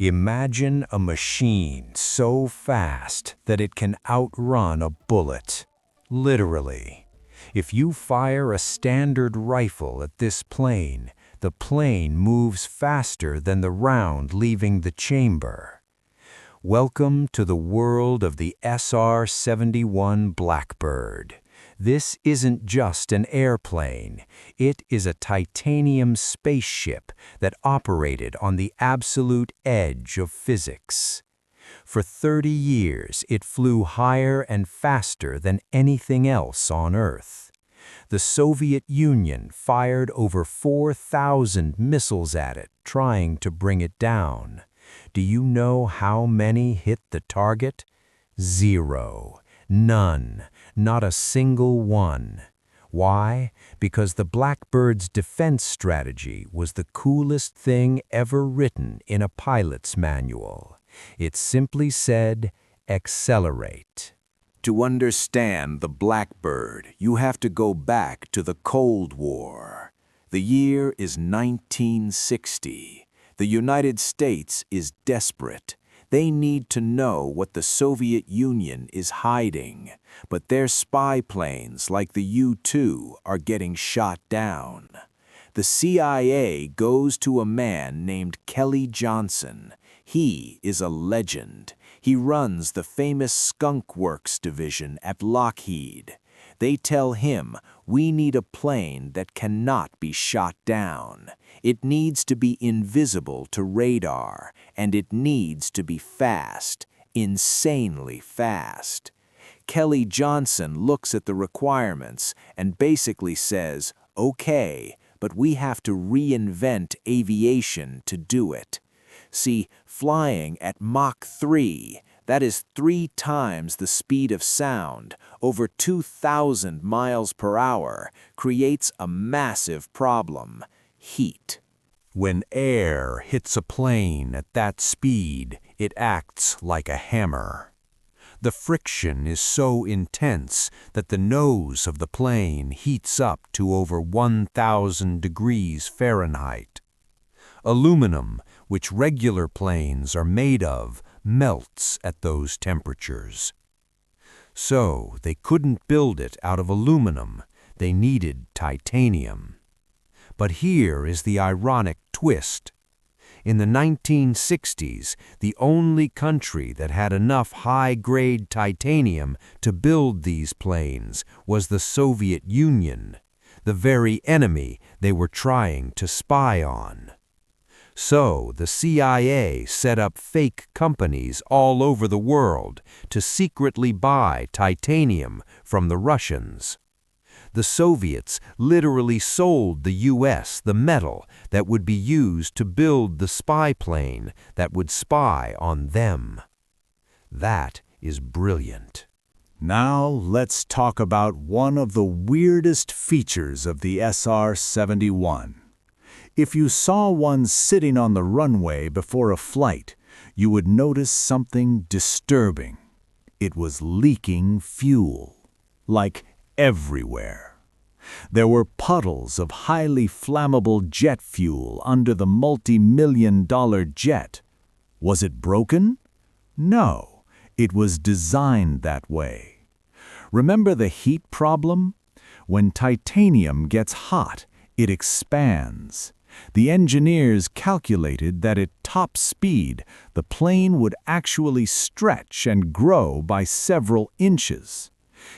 Imagine a machine so fast that it can outrun a bullet. Literally. If you fire a standard rifle at this plane, the plane moves faster than the round leaving the chamber. Welcome to the world of the SR-71 Blackbird. This isn't just an airplane. It is a titanium spaceship that operated on the absolute edge of physics. For 30 years, it flew higher and faster than anything else on Earth. The Soviet Union fired over 4,000 missiles at it, trying to bring it down. Do you know how many hit the target? 0. None. Not a single one. Why? Because the Blackbird's defense strategy was the coolest thing ever written in a pilot's manual. It simply said, accelerate. To understand the Blackbird, you have to go back to the Cold War. The year is 1960. The United States is desperate. They need to know what the Soviet Union is hiding, but their spy planes like the U-2 are getting shot down. The CIA goes to a man named Kelly Johnson. He is a legend. He runs the famous Skunk Works division at Lockheed. They tell him, we need a plane that cannot be shot down. It needs to be invisible to radar, and it needs to be fast, insanely fast. Kelly Johnson looks at the requirements and basically says, okay, but we have to reinvent aviation to do it. See, flying at Mach 3, that is 3 times the speed of sound, over 2,000 miles per hour, creates a massive problem: heat. When air hits a plane at that speed, it acts like a hammer. The friction is so intense that the nose of the plane heats up to over 1,000 degrees Fahrenheit. Aluminum, which regular planes are made of, melts at those temperatures. So they couldn't build it out of aluminum. They needed titanium. But here is the ironic twist. In the 1960s, the only country that had enough high-grade titanium to build these planes was the Soviet Union, the very enemy they were trying to spy on. So the CIA set up fake companies all over the world to secretly buy titanium from the Russians. The Soviets literally sold the US the metal that would be used to build the spy plane that would spy on them. That is brilliant. Now let's talk about one of the weirdest features of the SR-71. If you saw one sitting on the runway before a flight, you would notice something disturbing. It was leaking fuel, like everywhere. There were puddles of highly flammable jet fuel under the multi-million-dollar jet. Was it broken? No, it was designed that way. Remember the heat problem? When titanium gets hot, it expands. The engineers calculated that at top speed, the plane would actually stretch and grow by several inches.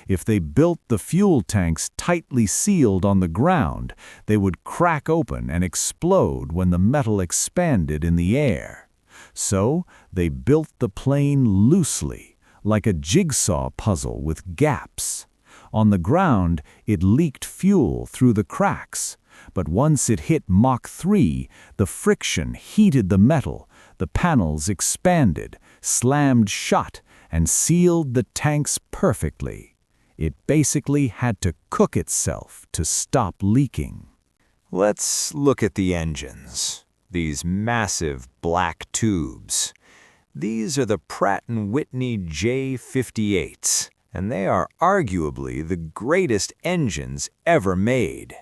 If they built the fuel tanks tightly sealed on the ground, they would crack open and explode when the metal expanded in the air. So they built the plane loosely, like a jigsaw puzzle with gaps. On the ground, it leaked fuel through the cracks. But once it hit Mach 3, the friction heated the metal, the panels expanded, slammed shut, and sealed the tanks perfectly. It basically had to cook itself to stop leaking. Let's look at the engines. These massive black tubes. These are the Pratt & Whitney J58s, and they are arguably the greatest engines ever made.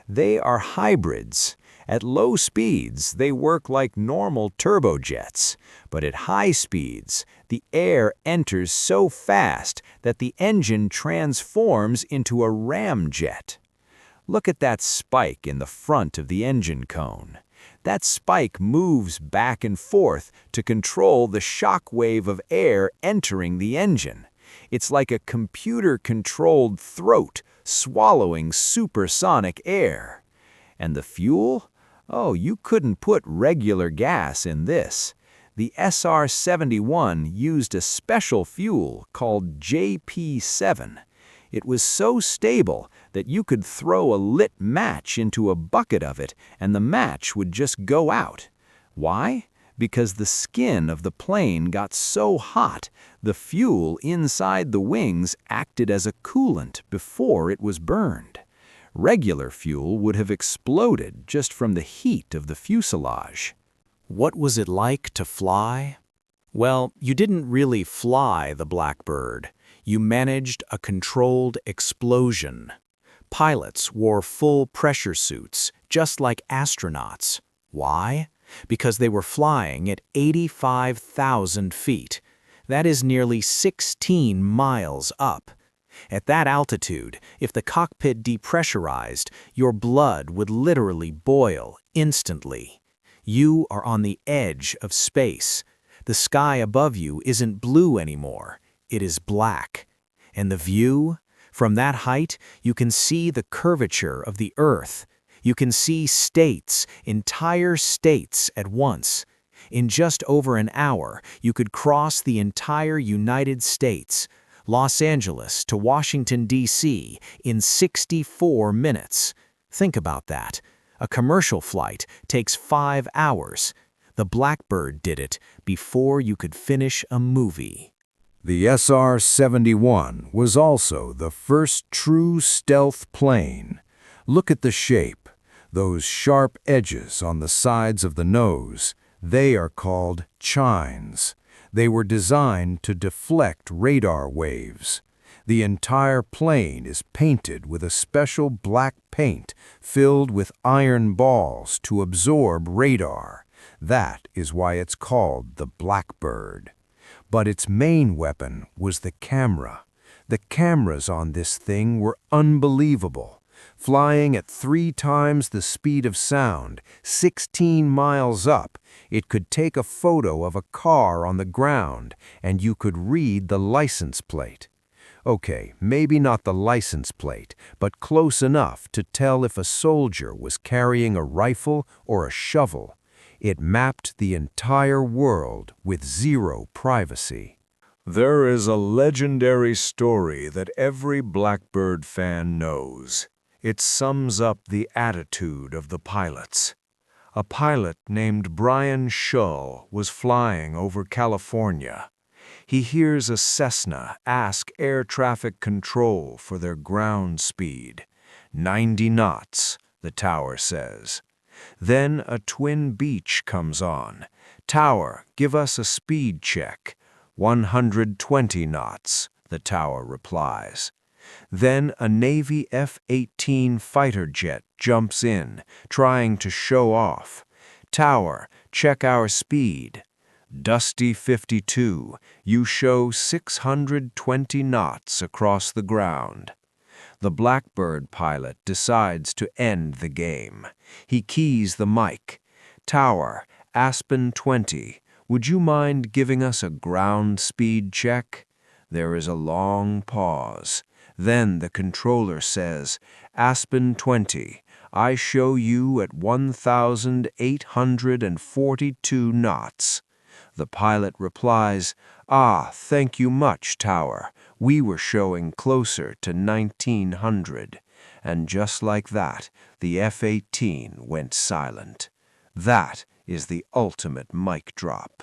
They are hybrids, At low speeds, they work like normal turbojets, but at high speeds, the air enters so fast that the engine transforms into a ramjet. Look at that spike in the front of the engine cone. That spike moves back and forth to control the shock wave of air entering the engine. It's like a computer-controlled throat swallowing supersonic air. And the fuel? Oh, you couldn't put regular gas in this. The SR-71 used a special fuel called JP7. It was so stable that you could throw a lit match into a bucket of it and the match would just go out. Why? Because the skin of the plane got so hot, the fuel inside the wings acted as a coolant before it was burned. Regular fuel would have exploded just from the heat of the fuselage. What was it like to fly? Well, you didn't really fly the Blackbird. You managed a controlled explosion. Pilots wore full pressure suits, just like astronauts. Why? Because they were flying at 85,000 feet. That is nearly 16 miles up. At that altitude, if the cockpit depressurized, your blood would literally boil instantly. You are on the edge of space. The sky above you isn't blue anymore. It is black. And the view? From that height, you can see the curvature of the Earth. You can see states, entire states at once. In just over an hour, you could cross the entire United States, Los Angeles to Washington, D.C., in 64 minutes. Think about that. A commercial flight takes 5 hours. The Blackbird did it before you could finish a movie. The SR-71 was also the first true stealth plane. Look at the shape. Those sharp edges on the sides of the nose, they are called chines. They were designed to deflect radar waves. The entire plane is painted with a special black paint filled with iron balls to absorb radar. That is why it's called the Blackbird. But its main weapon was the camera. The cameras on this thing were unbelievable. Flying at 3 times the speed of sound, 16 miles up, it could take a photo of a car on the ground, and you could read the license plate. Okay, maybe not the license plate, but close enough to tell if a soldier was carrying a rifle or a shovel. It mapped the entire world with zero privacy. There is a legendary story that every Blackbird fan knows. It sums up the attitude of the pilots. A pilot named Brian Shull was flying over California. He hears a Cessna ask air traffic control for their ground speed. 90 knots, the tower says. Then a Twin Beach comes on. Tower, give us a speed check. 120 knots, the tower replies. Then a Navy F-18 fighter jet jumps in, trying to show off. Tower, check our speed. Dusty 52, you show 620 knots across the ground. The Blackbird pilot decides to end the game. He keys the mic. Tower, Aspen 20, would you mind giving us a ground speed check? There is a long pause. Then the controller says, Aspen 20, I show you at 1,842 knots. The pilot replies, thank you much, Tower. We were showing closer to 1,900. And just like that, the F-18 went silent. That is the ultimate mic drop.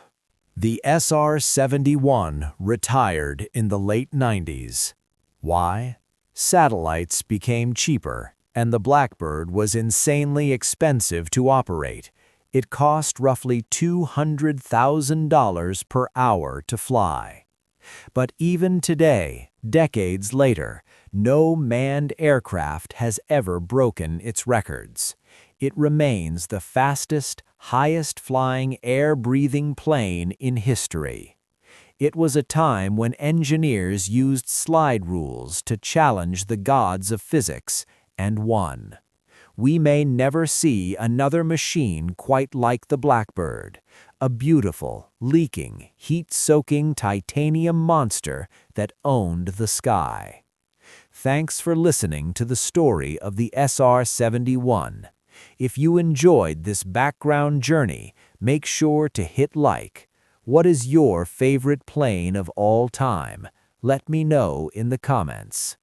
The SR-71 retired in the late 90s. Why? Satellites became cheaper, and the Blackbird was insanely expensive to operate. It cost roughly $200,000 per hour to fly. But even today, decades later, no manned aircraft has ever broken its records. It remains the fastest, highest-flying air-breathing plane in history. It was a time when engineers used slide rules to challenge the gods of physics, and won. We may never see another machine quite like the Blackbird, a beautiful, leaking, heat-soaking titanium monster that owned the sky. Thanks for listening to the story of the SR-71. If you enjoyed this background journey, make sure to hit like. What is your favorite plane of all time? Let me know in the comments.